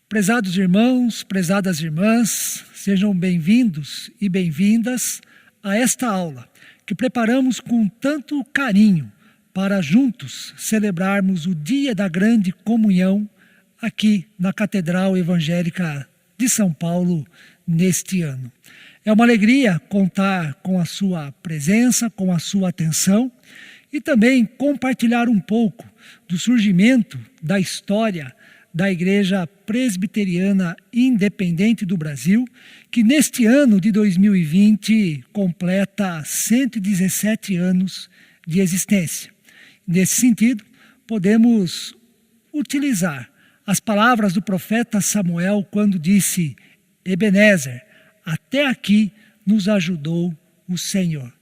Prezados irmãos, prezadas irmãs, sejam bem-vindos e bem-vindas a esta aula que preparamos com tanto carinho para juntos celebrarmos o Dia da Grande Comunhão aqui na Catedral Evangélica de São Paulo neste ano. É uma alegria contar com a sua presença, com a sua atenção e também compartilhar um pouco do surgimento da história da Igreja Presbiteriana Independente do Brasil, que neste ano de 2020 completa 117 anos de existência. Nesse sentido, podemos utilizar as palavras do profeta Samuel quando disse: Ebenezer, até aqui nos ajudou o Senhor.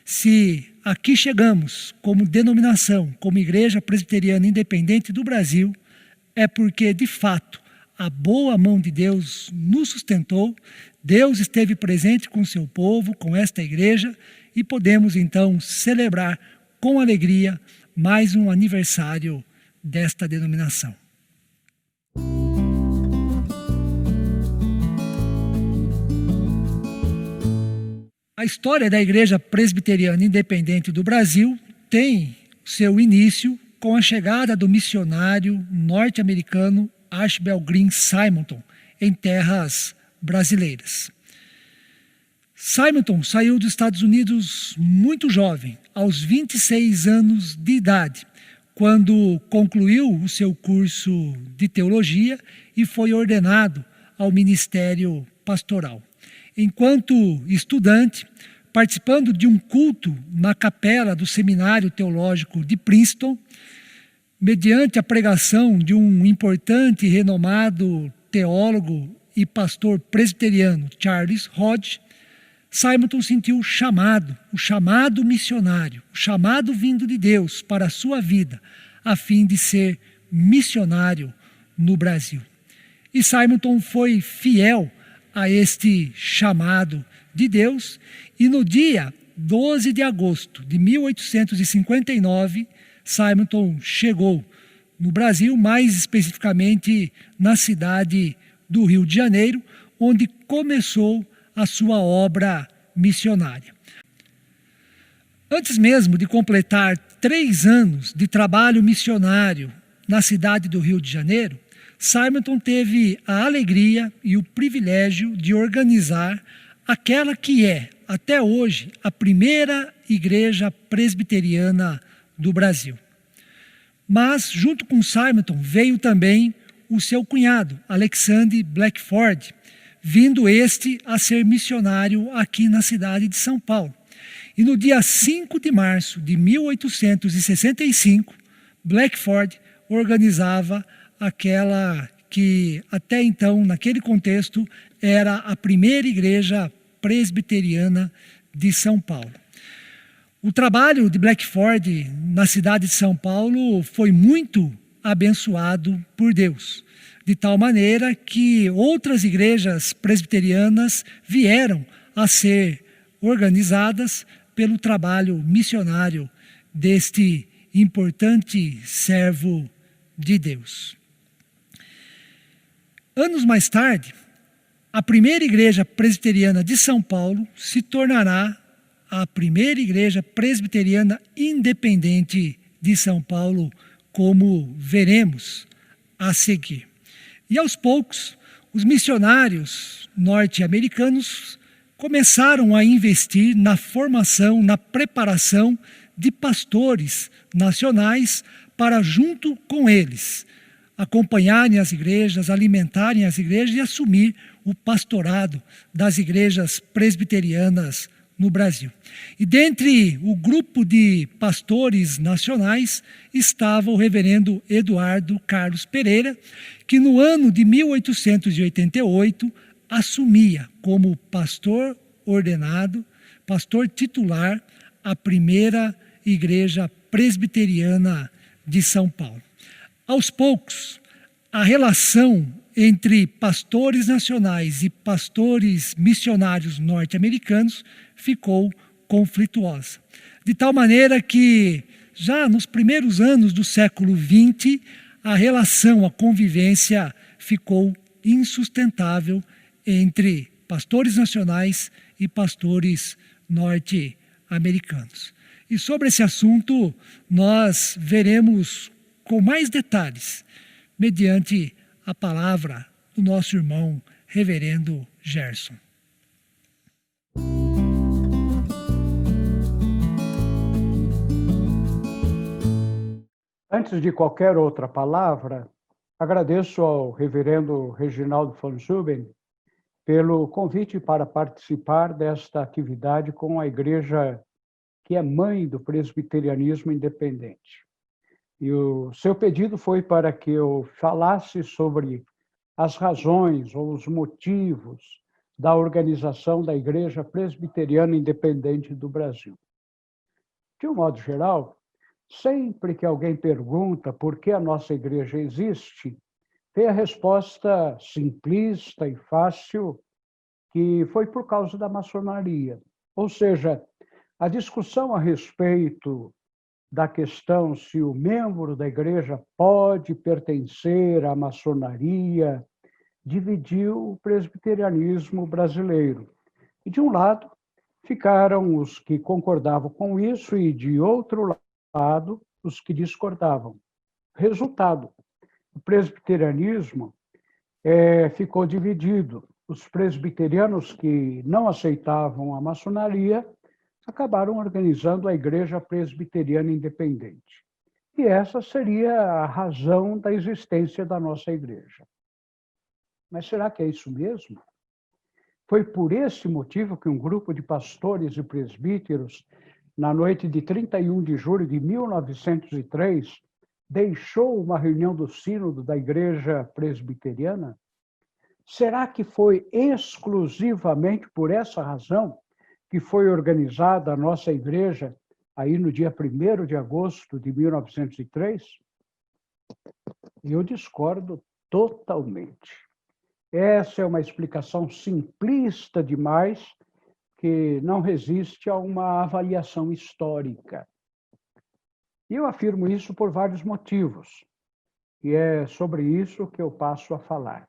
Se aqui chegamos como denominação, como Igreja Presbiteriana Independente do Brasil, é porque, de fato, a boa mão de Deus nos sustentou, Deus esteve presente com o seu povo, com esta igreja, e podemos, então, celebrar com alegria mais um aniversário desta denominação. A história da Igreja Presbiteriana Independente do Brasil tem seu início com a chegada do missionário norte-americano Archibald Green Simonton em terras brasileiras. Simonton saiu dos Estados Unidos muito jovem, aos 26 anos de idade, quando concluiu o seu curso de teologia e foi ordenado ao ministério pastoral. Enquanto estudante, participando de um culto na capela do Seminário Teológico de Princeton, mediante a pregação de um importante e renomado teólogo e pastor presbiteriano, Charles Hodge, Simonton sentiu o chamado missionário, o chamado vindo de Deus para a sua vida, a fim de ser missionário no Brasil. E Simonton foi fiel a este chamado de Deus, e no dia 12 de agosto de 1859, Simonton chegou no Brasil, mais especificamente na cidade do Rio de Janeiro, onde começou a sua obra missionária. Antes mesmo de completar 3 anos de trabalho missionário na cidade do Rio de Janeiro, Simonton teve a alegria e o privilégio de organizar aquela que é, até hoje, a primeira igreja presbiteriana do Brasil. Mas, junto com Simonton, veio também o seu cunhado, Alexander Blackford, vindo este a ser missionário aqui na cidade de São Paulo. E no dia 5 de março de 1865, Blackford organizava aquela que até então, naquele contexto, era a primeira igreja presbiteriana de São Paulo. O trabalho de Blackford na cidade de São Paulo foi muito abençoado por Deus, de tal maneira que outras igrejas presbiterianas vieram a ser organizadas pelo trabalho missionário deste importante servo de Deus. Anos mais tarde, a primeira igreja presbiteriana de São Paulo se tornará a primeira igreja presbiteriana independente de São Paulo, como veremos a seguir. E aos poucos, os missionários norte-americanos começaram a investir na formação, na preparação de pastores nacionais para, junto com eles, acompanharem as igrejas, alimentarem as igrejas e assumir o pastorado das igrejas presbiterianas no Brasil. E dentre o grupo de pastores nacionais estava o reverendo Eduardo Carlos Pereira, que no ano de 1888 assumia como pastor ordenado, pastor titular, a primeira igreja presbiteriana de São Paulo. Aos poucos, a relação entre pastores nacionais e pastores missionários norte-americanos ficou conflituosa. De tal maneira que, já nos primeiros anos do século XX, a relação, a convivência ficou insustentável entre pastores nacionais e pastores norte-americanos. E sobre esse assunto nós veremos com mais detalhes mediante a palavra do nosso irmão reverendo Gerson. Antes de qualquer outra palavra, agradeço ao reverendo Reginaldo von Zuben pelo convite para participar desta atividade com a igreja que é mãe do presbiterianismo independente. E o seu pedido foi para que eu falasse sobre as razões ou os motivos da organização da Igreja Presbiteriana Independente do Brasil. De um modo geral, sempre que alguém pergunta por que a nossa igreja existe, tem a resposta simplista e fácil, que foi por causa da maçonaria. Ou seja, a discussão a respeito da questão se o membro da igreja pode pertencer à maçonaria dividiu o presbiterianismo brasileiro. E, de um lado, ficaram os que concordavam com isso e, de outro lado, os que discordavam. Resultado, o presbiterianismo ficou dividido. Os presbiterianos que não aceitavam a maçonaria acabaram organizando a Igreja Presbiteriana Independente. E essa seria a razão da existência da nossa igreja. Mas será que é isso mesmo? Foi por esse motivo que um grupo de pastores e presbíteros, na noite de 31 de julho de 1903, deixou uma reunião do sínodo da Igreja Presbiteriana? Será que foi exclusivamente por essa razão que foi organizada a nossa igreja aí no dia 1º de agosto de 1903? Eu discordo totalmente. Essa é uma explicação simplista demais que não resiste a uma avaliação histórica. E eu afirmo isso por vários motivos, e é sobre isso que eu passo a falar.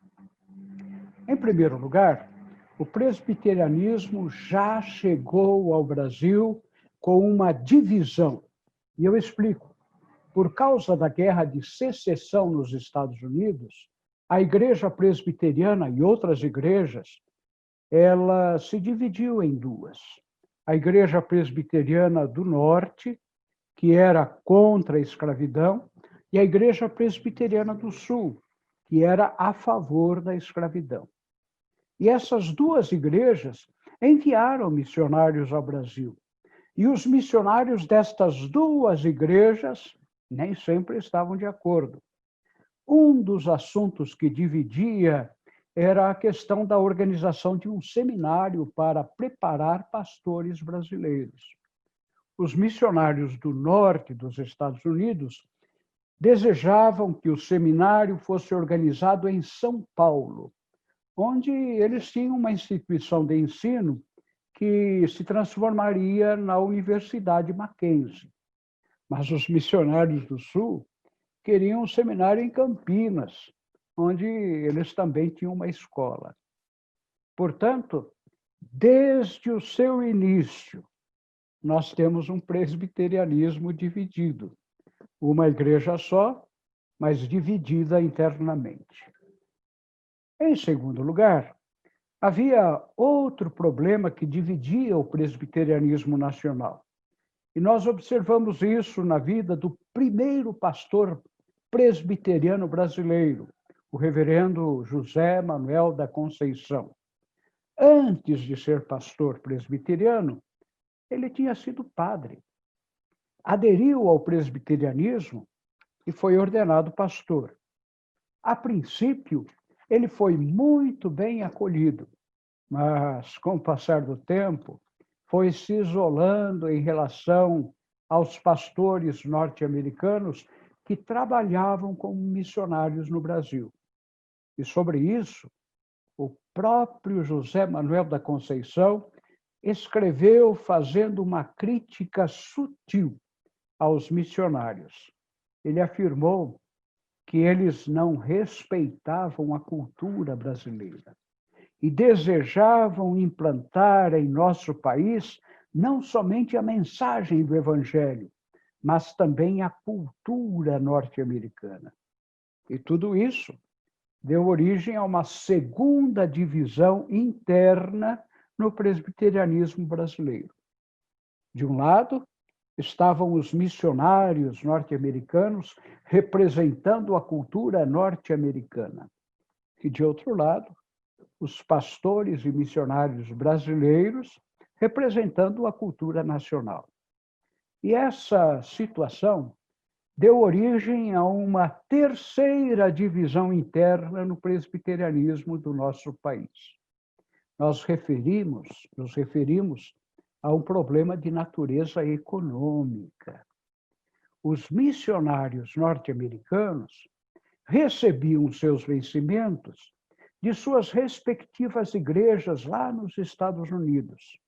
Em primeiro lugar, o presbiterianismo já chegou ao Brasil com uma divisão. E eu explico. Por causa da Guerra de Secessão nos Estados Unidos, a Igreja Presbiteriana e outras igrejas, ela se dividiu em duas. A Igreja Presbiteriana do Norte, que era contra a escravidão, e a Igreja Presbiteriana do Sul, que era a favor da escravidão. E essas duas igrejas enviaram missionários ao Brasil. E os missionários destas duas igrejas nem sempre estavam de acordo. Um dos assuntos que dividia era a questão da organização de um seminário para preparar pastores brasileiros. Os missionários do norte dos Estados Unidos desejavam que o seminário fosse organizado em São Paulo, onde eles tinham uma instituição de ensino que se transformaria na Universidade Mackenzie. Mas os missionários do Sul queriam um seminário em Campinas, onde eles também tinham uma escola. Portanto, desde o seu início, nós temos um presbiterianismo dividido. Uma igreja só, mas dividida internamente. Em segundo lugar, havia outro problema que dividia o presbiterianismo nacional. E nós observamos isso na vida do primeiro pastor presbiteriano brasileiro, o reverendo José Manuel da Conceição. Antes de ser pastor presbiteriano, ele tinha sido padre. Aderiu ao presbiterianismo e foi ordenado pastor. A princípio, ele foi muito bem acolhido, mas, com o passar do tempo, foi se isolando em relação aos pastores norte-americanos que trabalhavam como missionários no Brasil. E sobre isso, o próprio José Manuel da Conceição escreveu fazendo uma crítica sutil aos missionários. Ele afirmou que eles não respeitavam a cultura brasileira e desejavam implantar em nosso país não somente a mensagem do Evangelho, mas também a cultura norte-americana. E tudo isso deu origem a uma segunda divisão interna no presbiterianismo brasileiro. De um lado, estavam os missionários norte-americanos representando a cultura norte-americana. E, de outro lado, os pastores e missionários brasileiros representando a cultura nacional. E essa situação deu origem a uma terceira divisão interna no presbiterianismo do nosso país. Nos referimos a um problema de natureza econômica. Os missionários norte-americanos recebiam seus vencimentos de suas respectivas igrejas lá nos Estados Unidos,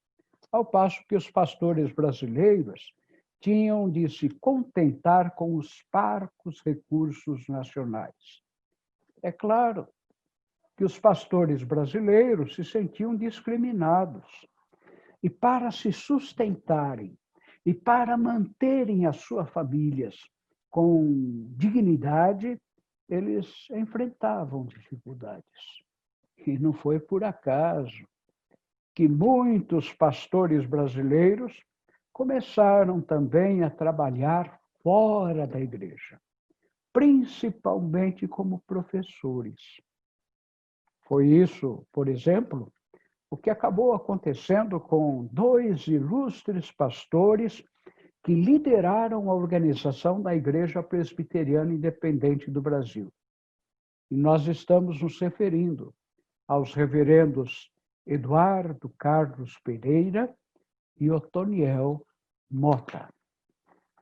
ao passo que os pastores brasileiros tinham de se contentar com os parcos recursos nacionais. É claro que os pastores brasileiros se sentiam discriminados e, para se sustentarem e para manterem as suas famílias com dignidade, eles enfrentavam dificuldades. E não foi por acaso que muitos pastores brasileiros começaram também a trabalhar fora da igreja, principalmente como professores. Foi isso, por exemplo, o que acabou acontecendo com dois ilustres pastores que lideraram a organização da Igreja Presbiteriana Independente do Brasil. E nós estamos nos referindo aos reverendos Eduardo Carlos Pereira e Otoniel Mota.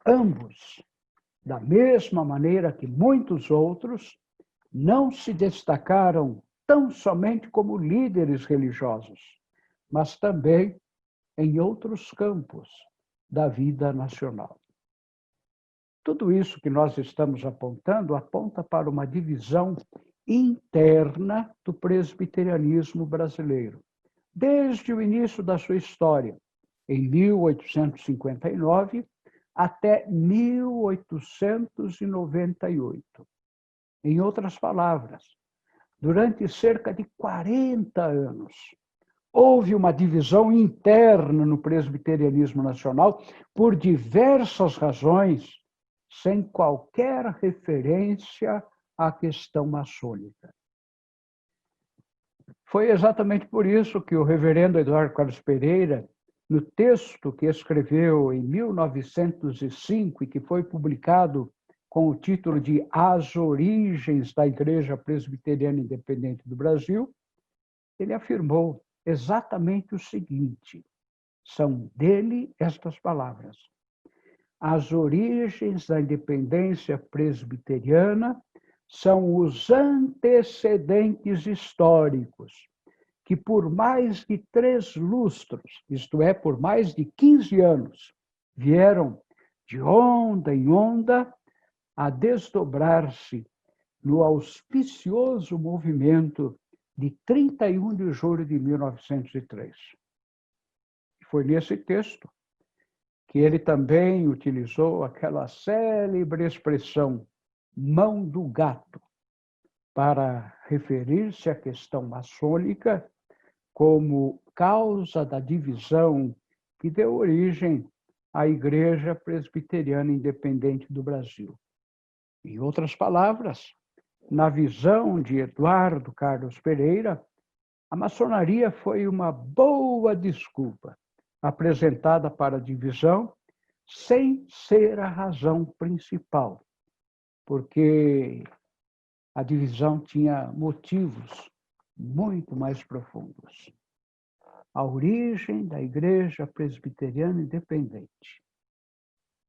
Ambos, da mesma maneira que muitos outros, não se destacaram tão somente como líderes religiosos, mas também em outros campos da vida nacional. Tudo isso que nós estamos apontando aponta para uma divisão interna do presbiterianismo brasileiro, desde o início da sua história, em 1859 até 1898. Em outras palavras, durante cerca de 40 anos, houve uma divisão interna no presbiterianismo nacional por diversas razões, sem qualquer referência à questão maçônica. Foi exatamente por isso que o reverendo Eduardo Carlos Pereira, no texto que escreveu em 1905 e que foi publicado com o título de As Origens da Igreja Presbiteriana Independente do Brasil, ele afirmou exatamente o seguinte, são dele estas palavras: as origens da independência presbiteriana são os antecedentes históricos que por mais de 3 lustros, isto é, por mais de 15 anos, vieram de onda em onda a desdobrar-se no auspicioso movimento de 31 de julho de 1903. Foi nesse texto que ele também utilizou aquela célebre expressão mão do gato para referir-se à questão maçônica como causa da divisão que deu origem à Igreja Presbiteriana Independente do Brasil. Em outras palavras, na visão de Eduardo Carlos Pereira, a maçonaria foi uma boa desculpa apresentada para a divisão, sem ser a razão principal, porque a divisão tinha motivos muito mais profundos. A origem da Igreja Presbiteriana Independente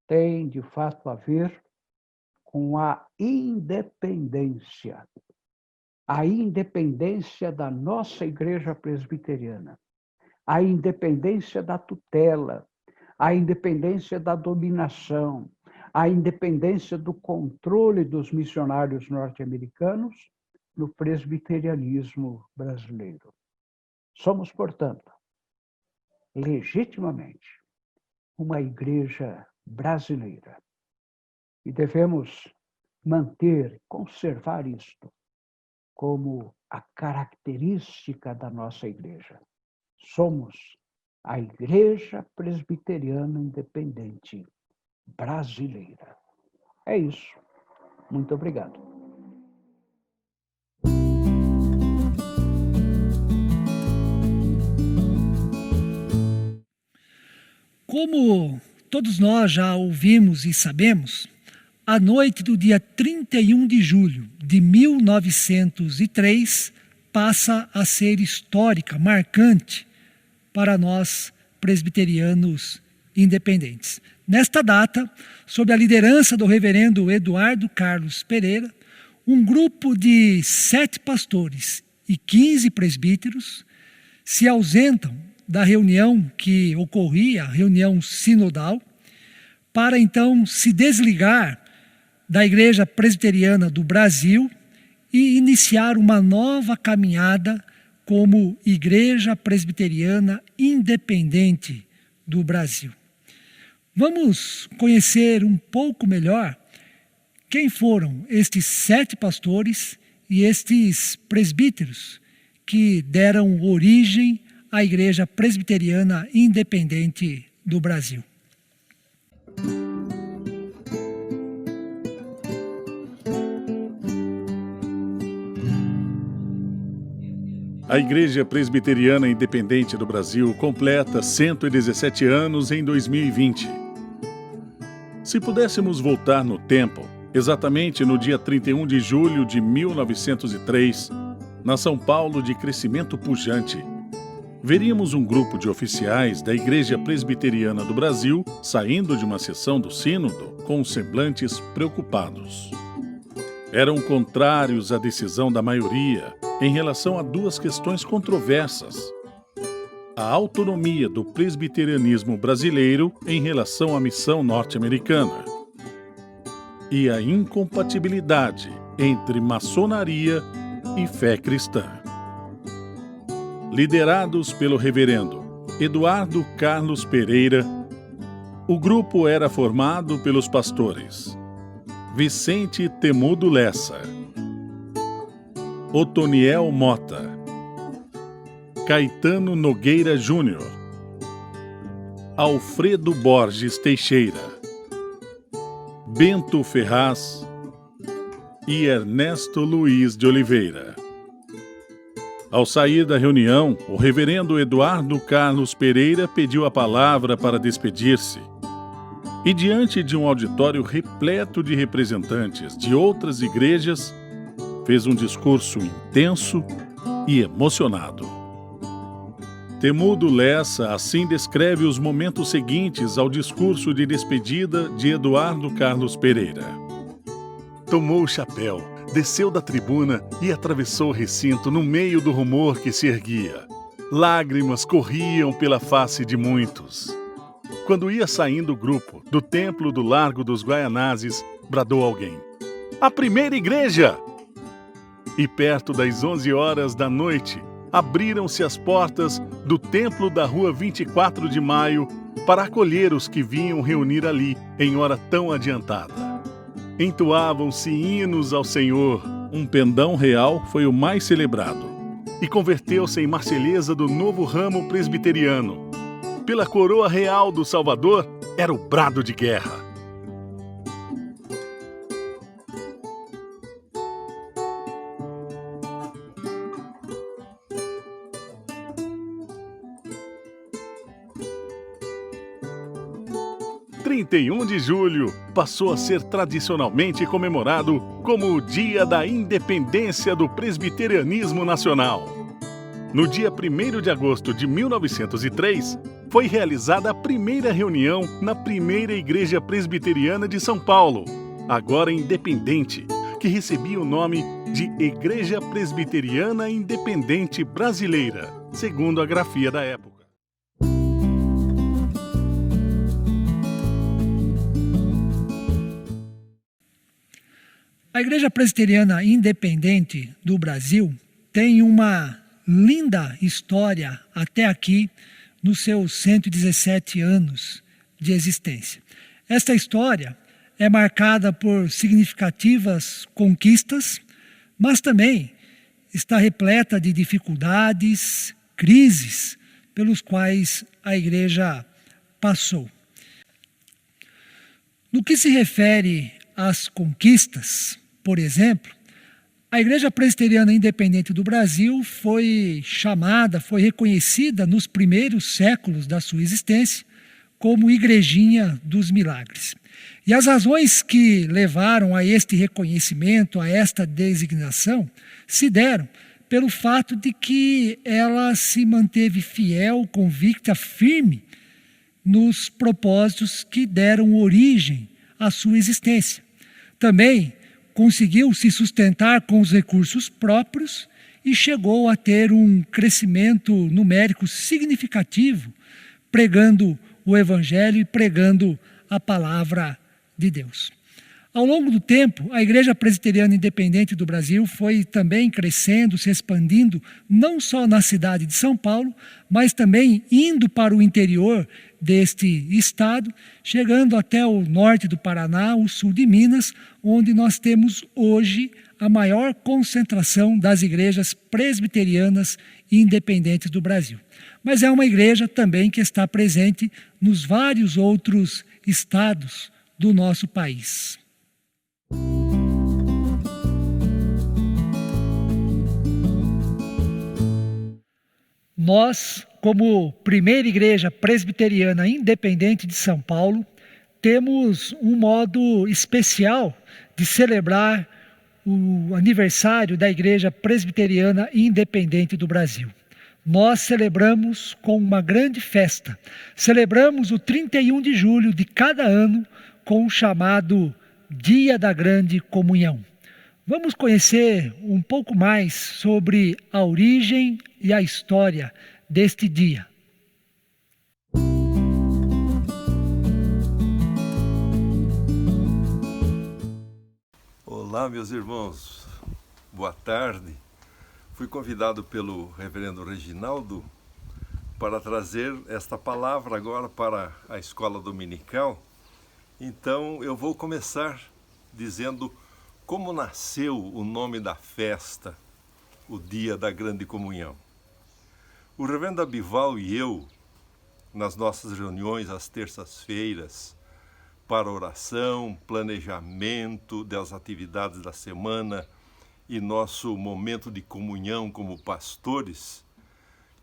tem, de fato, a ver com a independência da nossa Igreja Presbiteriana, a independência da tutela, a independência da dominação, a independência do controle dos missionários norte-americanos no presbiterianismo brasileiro. Somos, portanto, legitimamente uma igreja brasileira e devemos manter, conservar isto como a característica da nossa igreja. Somos a Igreja Presbiteriana Independente Brasileira. É isso. Muito obrigado. Como todos nós já ouvimos e sabemos, a noite do dia 31 de julho de 1903 passa a ser histórica, marcante para nós presbiterianos independentes. Nesta data, sob a liderança do reverendo Eduardo Carlos Pereira, um grupo de 7 pastores e 15 presbíteros se ausentam da reunião que ocorria, a reunião sinodal, para então se desligar da Igreja Presbiteriana do Brasil e iniciar uma nova caminhada como Igreja Presbiteriana Independente do Brasil. Vamos conhecer um pouco melhor quem foram estes 7 pastores e estes presbíteros que deram origem à Igreja Presbiteriana Independente do Brasil. A Igreja Presbiteriana Independente do Brasil completa 117 anos em 2020. Se pudéssemos voltar no tempo, exatamente no dia 31 de julho de 1903, na São Paulo de crescimento pujante, veríamos um grupo de oficiais da Igreja Presbiteriana do Brasil saindo de uma sessão do Sínodo com semblantes preocupados. Eram contrários à decisão da maioria em relação a 2 questões controversas: a autonomia do presbiterianismo brasileiro em relação à missão norte-americana e a incompatibilidade entre maçonaria e fé cristã. Liderados pelo reverendo Eduardo Carlos Pereira, o grupo era formado pelos pastores Vicente Temudo Lessa, Otoniel Mota, Caetano Nogueira Júnior, Alfredo Borges Teixeira, Bento Ferraz e Ernesto Luiz de Oliveira. Ao sair da reunião, o reverendo Eduardo Carlos Pereira pediu a palavra para despedir-se. E diante de um auditório repleto de representantes de outras igrejas, fez um discurso intenso e emocionado. Temudo Lessa assim descreve os momentos seguintes ao discurso de despedida de Eduardo Carlos Pereira. Tomou o chapéu, desceu da tribuna e atravessou o recinto no meio do rumor que se erguia. Lágrimas corriam pela face de muitos. Quando ia saindo o grupo do templo do Largo dos Guaianazes, bradou alguém: "A primeira igreja!" E perto das 11 horas da noite, abriram-se as portas do templo da Rua 24 de Maio para acolher os que vinham reunir ali em hora tão adiantada. Entoavam-se hinos ao Senhor. Um pendão real foi o mais celebrado e converteu-se em marselhesa do novo ramo presbiteriano. Pela coroa real do Salvador, era o brado de guerra. O 31 de julho passou a ser tradicionalmente comemorado como o Dia da Independência do Presbiterianismo Nacional. No dia 1º de agosto de 1903, foi realizada a primeira reunião na primeira Igreja Presbiteriana de São Paulo, agora independente, que recebia o nome de Igreja Presbiteriana Independente Brasileira, segundo a grafia da época. A Igreja Presbiteriana Independente do Brasil tem uma linda história até aqui, nos seus 117 anos de existência. Esta história é marcada por significativas conquistas, mas também está repleta de dificuldades, crises pelos quais a Igreja passou. No que se refere às conquistas, por exemplo, a Igreja Presbiteriana Independente do Brasil foi reconhecida nos primeiros séculos da sua existência como Igrejinha dos Milagres. E as razões que levaram a este reconhecimento, a esta designação, se deram pelo fato de que ela se manteve fiel, convicta, firme nos propósitos que deram origem à sua existência. Também conseguiu se sustentar com os recursos próprios e chegou a ter um crescimento numérico significativo, pregando o Evangelho e pregando a palavra de Deus. Ao longo do tempo, a Igreja Presbiteriana Independente do Brasil foi também crescendo, se expandindo, não só na cidade de São Paulo, mas também indo para o interior deste estado, chegando até o norte do Paraná, o sul de Minas, onde nós temos hoje a maior concentração das igrejas presbiterianas independentes do Brasil. Mas é uma igreja também que está presente nos vários outros estados do nosso país. Nós, como primeira igreja presbiteriana independente de São Paulo, temos um modo especial de celebrar o aniversário da Igreja Presbiteriana Independente do Brasil. Nós celebramos com uma grande festa. Celebramos o 31 de julho de cada ano com o chamado Dia da Grande Comunhão. Vamos conhecer um pouco mais sobre a origem e a história deste dia. Olá, meus irmãos. Boa tarde. Fui convidado pelo reverendo Reginaldo para trazer esta palavra agora para a escola dominical. Então, eu vou começar dizendo como nasceu o nome da festa, o Dia da Grande Comunhão. O reverendo Abival e eu, nas nossas reuniões às terças-feiras, para oração, planejamento das atividades da semana e nosso momento de comunhão como pastores,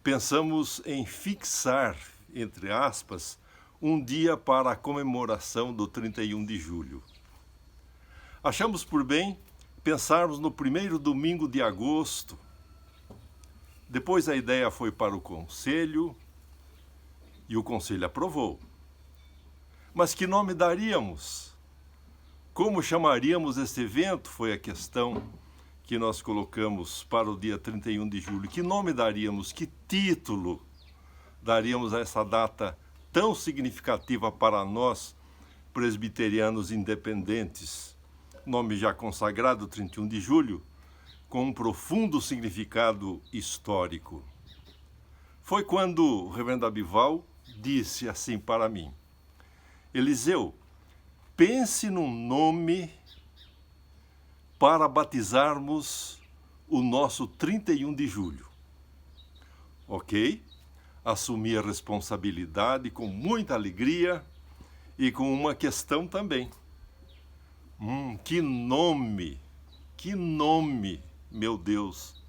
pensamos em fixar, entre aspas, um dia para a comemoração do 31 de julho. Achamos por bem pensarmos no primeiro domingo de agosto. Depois a ideia foi para o conselho e o conselho aprovou. Mas que nome daríamos? Como chamaríamos este evento? Foi a questão que nós colocamos para o dia 31 de julho. Que nome daríamos? Que título daríamos a essa data tão significativa para nós, presbiterianos independentes? Nome já consagrado, 31 de julho, com um profundo significado histórico. Foi quando o reverendo Abival disse assim para mim: Eliseu, pense num nome para batizarmos o nosso 31 de julho. Ok? Assumi a responsabilidade com muita alegria e com uma questão também. Que nome, meu Deus.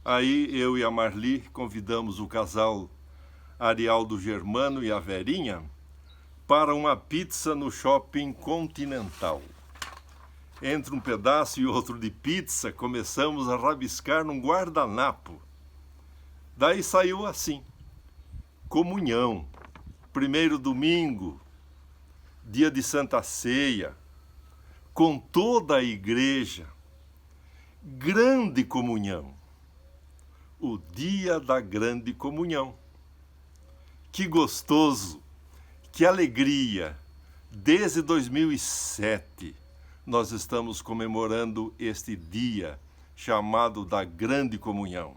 Aí eu e a Marli convidamos o casal Arialdo Germano e a Verinha para uma pizza no Shopping Continental. Entre um pedaço e outro de pizza, começamos a rabiscar num guardanapo. Daí saiu assim: comunhão, primeiro domingo, dia de Santa Ceia, com toda a igreja, grande comunhão, o dia da grande comunhão. Que gostoso! Que alegria! Desde 2007, nós estamos comemorando este dia chamado da Grande Comunhão.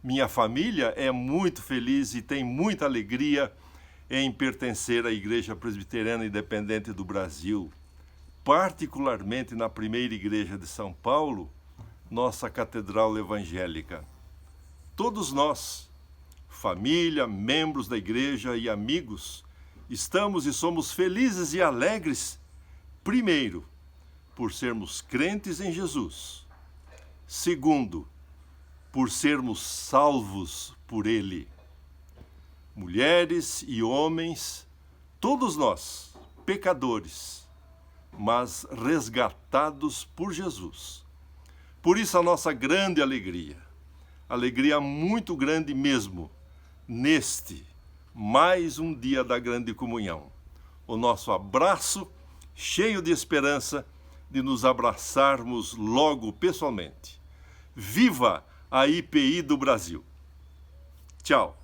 Minha família é muito feliz e tem muita alegria em pertencer à Igreja Presbiteriana Independente do Brasil, particularmente na primeira igreja de São Paulo, nossa catedral evangélica. Todos nós, família, membros da igreja e amigos, estamos e somos felizes e alegres, primeiro, por sermos crentes em Jesus. Segundo, por sermos salvos por Ele. Mulheres e homens, todos nós, pecadores, mas resgatados por Jesus. Por isso a nossa grande alegria muito grande mesmo, neste, mais um dia da grande comunhão. O nosso abraço, cheio de esperança, de nos abraçarmos logo pessoalmente. Viva a IPI do Brasil! Tchau!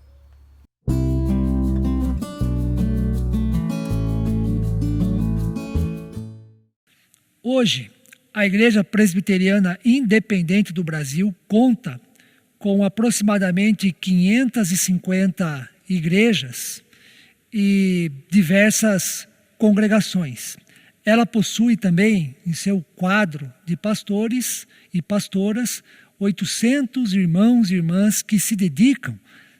Hoje, a Igreja Presbiteriana Independente do Brasil conta com aproximadamente 550 igrejas e diversas congregações. Ela possui também, em seu quadro de pastores e pastoras, 800 irmãos e irmãs que se dedicam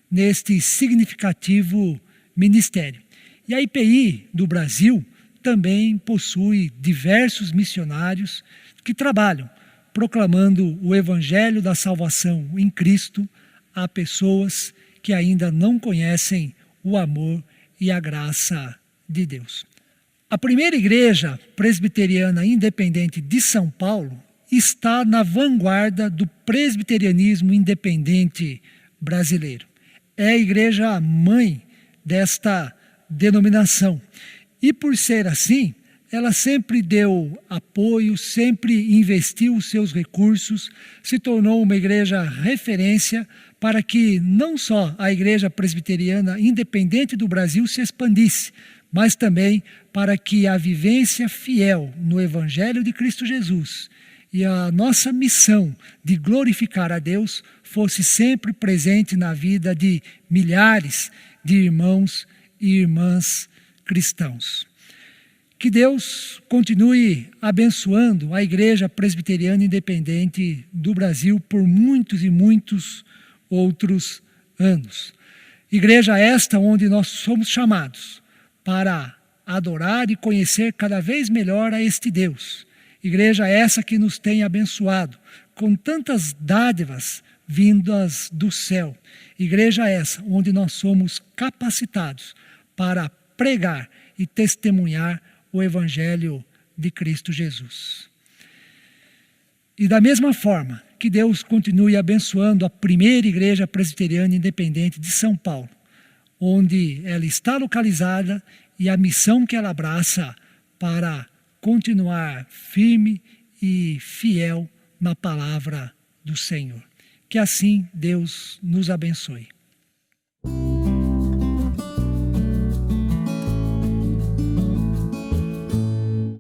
neste significativo ministério. E a IPI do Brasil também possui diversos missionários que trabalham proclamando o Evangelho da salvação em Cristo a pessoas que ainda não conhecem o amor e a graça de Deus. A primeira igreja presbiteriana independente de São Paulo está na vanguarda do presbiterianismo independente brasileiro. É a igreja mãe desta denominação. E por ser assim, ela sempre deu apoio, sempre investiu os seus recursos, se tornou uma igreja referência para que não só a Igreja Presbiteriana Independente do Brasil se expandisse, mas também para que a vivência fiel no Evangelho de Cristo Jesus e a nossa missão de glorificar a Deus fosse sempre presente na vida de milhares de irmãos e irmãs cristãos. Que Deus continue abençoando a Igreja Presbiteriana Independente do Brasil por muitos e muitos outros anos. Igreja esta onde nós somos chamados para adorar e conhecer cada vez melhor a este Deus. Igreja essa que nos tem abençoado com tantas dádivas vindas do céu. Igreja essa onde nós somos capacitados para pregar e testemunhar o Evangelho de Cristo Jesus. E da mesma forma, que Deus continue abençoando a primeira Igreja Presbiteriana Independente de São Paulo, onde ela está localizada e a missão que ela abraça para continuar firme e fiel na palavra do Senhor. Que assim Deus nos abençoe.